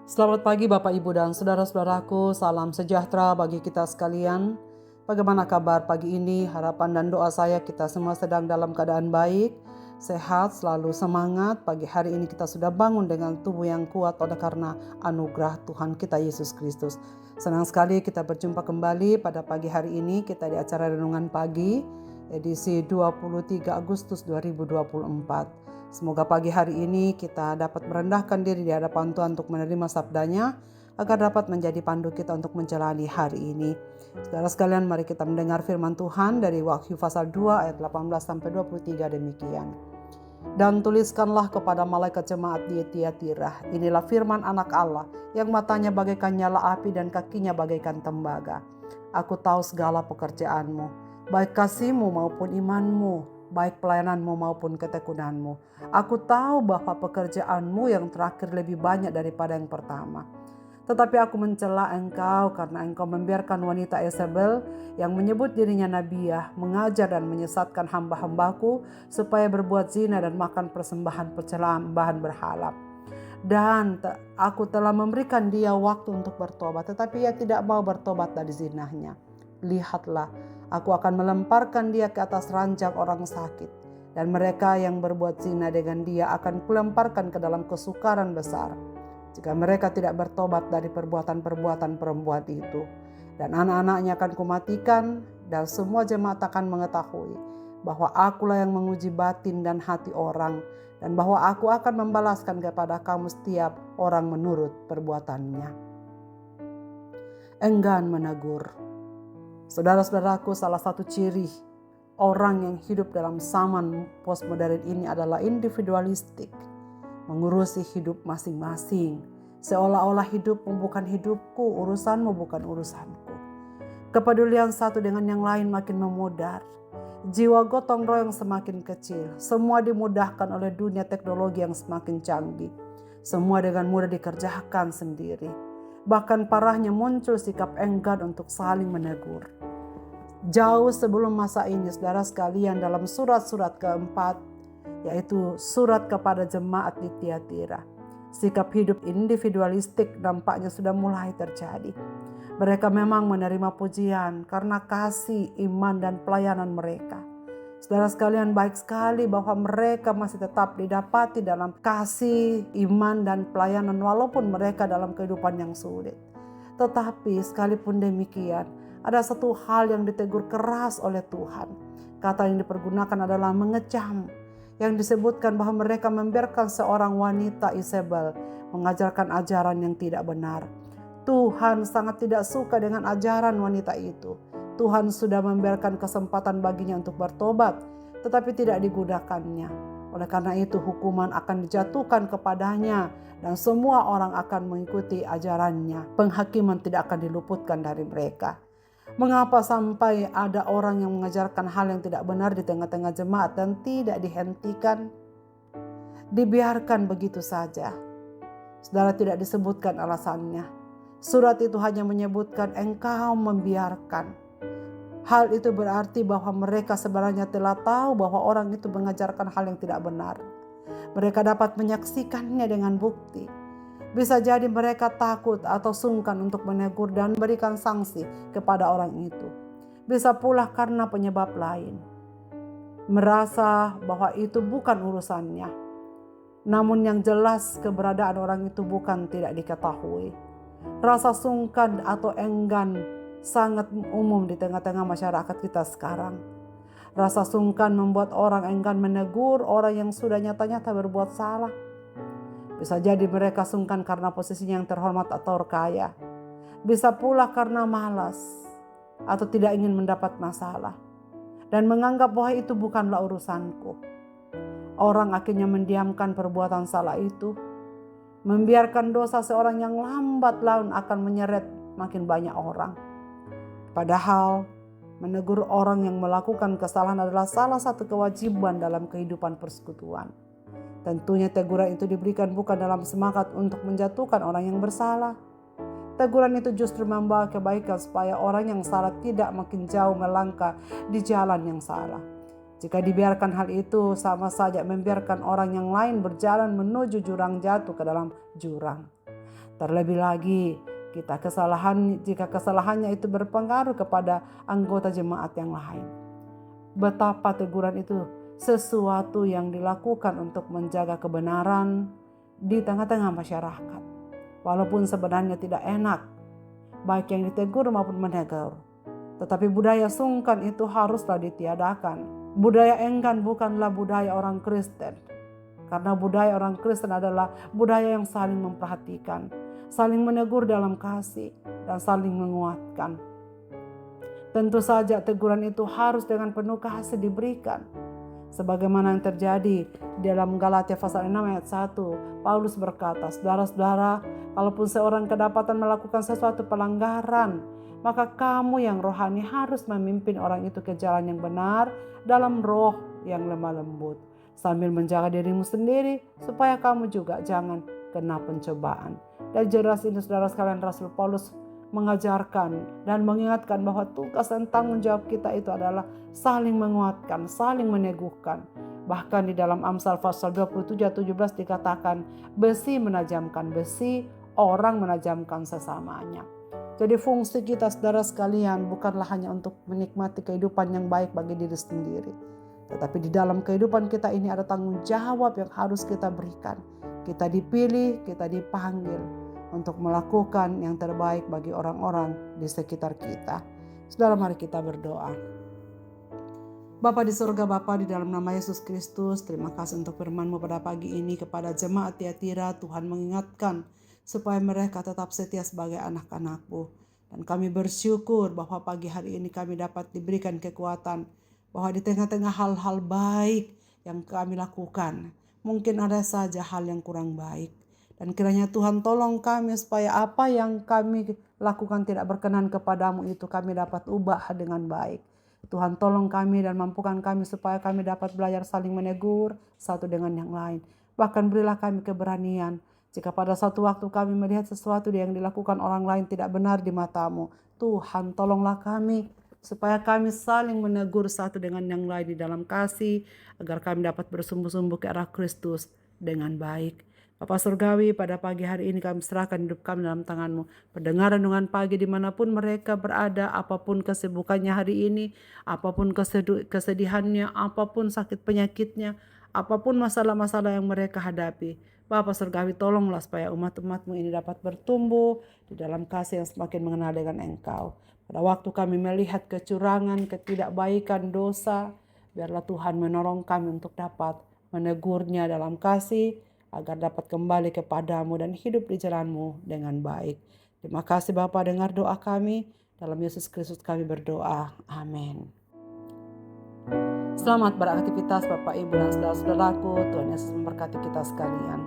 Selamat pagi Bapak Ibu dan saudara-saudaraku, salam sejahtera bagi kita sekalian. Bagaimana kabar pagi ini? Harapan dan doa saya kita semua sedang dalam keadaan baik, sehat, selalu semangat. Pagi hari ini kita sudah bangun dengan tubuh yang kuat oleh karena anugerah Tuhan kita Yesus Kristus. Senang sekali kita berjumpa kembali pada pagi hari ini, kita di acara Renungan Pagi, edisi 23 Agustus 2024. Semoga pagi hari ini kita dapat merendahkan diri di hadapan Tuhan untuk menerima sabdanya, agar dapat menjadi pandu kita untuk menjalani hari ini. Saudara sekalian, mari kita mendengar firman Tuhan dari Wahyu pasal 2 ayat 18-23 demikian. Dan tuliskanlah kepada malaikat jemaat di Tiatira, inilah firman anak Allah, yang matanya bagaikan nyala api dan kakinya bagaikan tembaga. Aku tahu segala pekerjaanmu, baik kasihmu maupun imanmu, baik pelayananmu maupun ketekunanmu. Aku tahu bahwa pekerjaanmu yang terakhir lebih banyak daripada yang pertama. Tetapi aku mencela engkau karena engkau membiarkan wanita Yezebel yang menyebut dirinya nabiah mengajar dan menyesatkan hamba-hambaku supaya berbuat zina dan makan persembahan berhala. Dan aku telah memberikan dia waktu untuk bertobat, tetapi ia tidak mau bertobat dari zinahnya. Lihatlah, aku akan melemparkan dia ke atas ranjang orang sakit, dan mereka yang berbuat zina dengan dia akan kulemparkan ke dalam kesukaran besar, jika mereka tidak bertobat dari perbuatan-perbuatan perempuan itu. Dan anak-anaknya akan kumatikan, dan semua jemaat akan mengetahui bahwa akulah yang menguji batin dan hati orang, dan bahwa aku akan membalaskan kepada kamu setiap orang menurut perbuatannya. Enggan menegur. Saudara-saudaraku, salah satu ciri orang yang hidup dalam zaman postmodern ini adalah individualistik, mengurusi hidup masing-masing, seolah-olah hidupmu bukan hidupku, urusanmu bukan urusanku. Kepedulian satu dengan yang lain makin memudar, jiwa gotong royong semakin kecil, semua dimudahkan oleh dunia teknologi yang semakin canggih, semua dengan mudah dikerjakan sendiri. Bahkan parahnya muncul sikap enggan untuk saling menegur. Jauh sebelum masa ini, saudara sekalian, dalam surat-surat keempat, yaitu surat kepada jemaat di Tiatira, sikap hidup individualistik nampaknya sudah mulai terjadi. Mereka memang menerima pujian karena kasih, iman, dan pelayanan mereka. Saudara sekalian, baik sekali bahwa mereka masih tetap didapati dalam kasih, iman, dan pelayanan walaupun mereka dalam kehidupan yang sulit. Tetapi sekalipun demikian, ada satu hal yang ditegur keras oleh Tuhan. Kata yang dipergunakan adalah mengecam, yang disebutkan bahwa mereka membiarkan seorang wanita Yezebel mengajarkan ajaran yang tidak benar. Tuhan sangat tidak suka dengan ajaran wanita itu. Tuhan sudah membiarkan kesempatan baginya untuk bertobat, tetapi tidak digunakannya. Oleh karena itu hukuman akan dijatuhkan kepadanya dan semua orang akan mengikuti ajarannya. Penghakiman tidak akan diluputkan dari mereka. Mengapa sampai ada orang yang mengajarkan hal yang tidak benar di tengah-tengah jemaat dan tidak dihentikan? Dibiarkan begitu saja. Saudara, tidak disebutkan alasannya. Surat itu hanya menyebutkan engkau membiarkan. Hal itu berarti bahwa mereka sebenarnya telah tahu bahwa orang itu mengajarkan hal yang tidak benar. Mereka dapat menyaksikannya dengan bukti. Bisa jadi mereka takut atau sungkan untuk menegur dan berikan sanksi kepada orang itu. Bisa pula karena penyebab lain. Merasa bahwa itu bukan urusannya. Namun yang jelas keberadaan orang itu bukan tidak diketahui. Rasa sungkan atau enggan sangat umum di tengah-tengah masyarakat kita sekarang. Rasa sungkan membuat orang enggan menegur orang yang sudah nyata-nyata berbuat salah. Bisa jadi mereka sungkan karena posisinya yang terhormat atau kaya. Bisa pula karena malas atau tidak ingin mendapat masalah dan menganggap bahwa itu bukanlah urusanku. Orang akhirnya mendiamkan perbuatan salah itu, membiarkan dosa seorang yang lambat laun akan menyeret makin banyak orang. Padahal menegur orang yang melakukan kesalahan adalah salah satu kewajiban dalam kehidupan persekutuan. Tentunya teguran itu diberikan bukan dalam semangat untuk menjatuhkan orang yang bersalah. Teguran itu justru membawa kebaikan supaya orang yang salah tidak makin jauh melangkah di jalan yang salah. Jika dibiarkan hal itu, sama saja membiarkan orang yang lain berjalan menuju jurang jatuh ke dalam jurang. Terlebih lagi, jika kesalahannya itu berpengaruh kepada anggota jemaat yang lain. Betapa teguran itu sesuatu yang dilakukan untuk menjaga kebenaran di tengah-tengah masyarakat. Walaupun sebenarnya tidak enak, baik yang ditegur maupun menegur. Tetapi budaya sungkan itu haruslah ditiadakan. Budaya enggan bukanlah budaya orang Kristen. Karena budaya orang Kristen adalah budaya yang saling memperhatikan, saling menegur dalam kasih, dan saling menguatkan. Tentu saja teguran itu harus dengan penuh kasih diberikan. Sebagaimana yang terjadi dalam Galatia pasal 6 ayat 1, Paulus berkata, "Saudara-saudara, kalaupun seorang kedapatan melakukan sesuatu pelanggaran, maka kamu yang rohani harus memimpin orang itu ke jalan yang benar dalam roh yang lemah lembut, sambil menjaga dirimu sendiri supaya kamu juga jangan kena pencobaan." Dan jelas ini saudara sekalian, Rasul Paulus mengajarkan dan mengingatkan bahwa tugas dan tanggung jawab kita itu adalah saling menguatkan, saling meneguhkan. Bahkan di dalam Amsal pasal 27 ayat 17 dikatakan, besi menajamkan besi, orang menajamkan sesamanya. Jadi fungsi kita saudara sekalian bukanlah hanya untuk menikmati kehidupan yang baik bagi diri sendiri. Tetapi di dalam kehidupan kita ini ada tanggung jawab yang harus kita berikan. Kita dipilih, kita dipanggil untuk melakukan yang terbaik bagi orang-orang di sekitar kita. Saudara, mari kita berdoa. Bapa di surga, Bapa di dalam nama Yesus Kristus, terima kasih untuk firman-Mu pada pagi ini kepada jemaat Tiatira. Tuhan mengingatkan supaya mereka tetap setia sebagai anak-anak-Mu. Dan kami bersyukur bahwa pagi hari ini kami dapat diberikan kekuatan bahwa di tengah-tengah hal-hal baik yang kami lakukan, mungkin ada saja hal yang kurang baik. Dan kiranya Tuhan tolong kami supaya apa yang kami lakukan tidak berkenan kepadamu itu kami dapat ubah dengan baik. Tuhan tolong kami dan mampukan kami supaya kami dapat belajar saling menegur satu dengan yang lain. Bahkan berilah kami keberanian jika pada suatu waktu kami melihat sesuatu yang dilakukan orang lain tidak benar di matamu. Tuhan tolonglah kami supaya kami saling menegur satu dengan yang lain di dalam kasih, agar kami dapat bersungguh-sungguh ke arah Kristus dengan baik. Bapa Surgawi, pada pagi hari ini kami serahkan hidup kami dalam tangan-Mu. Pendengar renungan pagi dimanapun mereka berada, apapun kesibukannya hari ini, apapun kesedihannya, apapun sakit penyakitnya, apapun masalah-masalah yang mereka hadapi. Bapa Surgawi, tolonglah supaya umat-umat-Mu ini dapat bertumbuh di dalam kasih yang semakin mengenal dengan Engkau. Pada waktu kami melihat kecurangan, ketidakbaikan, dosa, biarlah Tuhan menolong kami untuk dapat menegurnya dalam kasih, agar dapat kembali kepadamu dan hidup di jalan-Mu dengan baik. Terima kasih Bapa, dengar doa kami. Dalam Yesus Kristus kami berdoa. Amin. Selamat beraktivitas Bapak, Ibu, dan saudara-saudaraku. Tuhan Yesus memberkati kita sekalian.